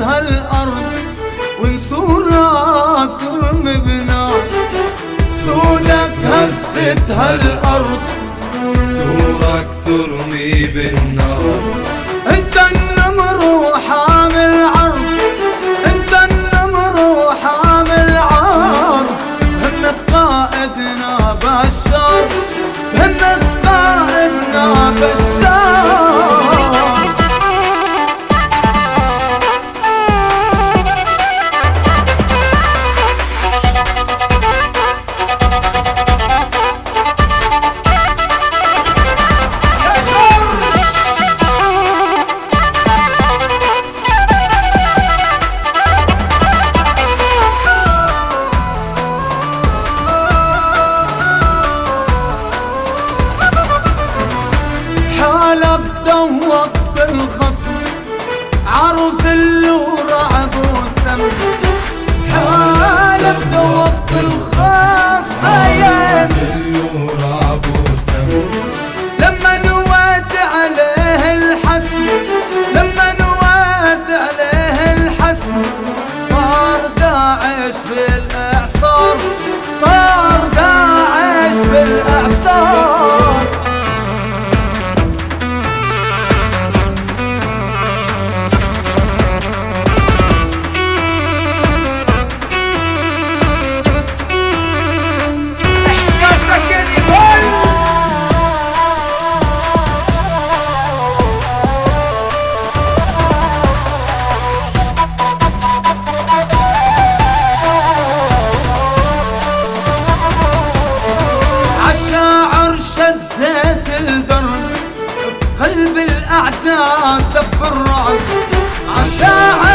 هالأرض ونسورك ترمي بنار، سودك هزت هالأرض سورك ترمي بالنار. انت النمر وحامل عرض، انت النمر وحامل عرض، همة قائدنا بشار، همة قائدنا بشار. حالة بدوق بالخصم عرف اللي ورعب وسم، حالة بدوق بالخصم اللي ورعب وسم. لما نواد عليه الحسم، لما نواد عليه الحسم، طار داعش بالإعصار، طار داعش بالإعصار. شديت الدرب قلب الأعداء دف الرعب، عالشاعر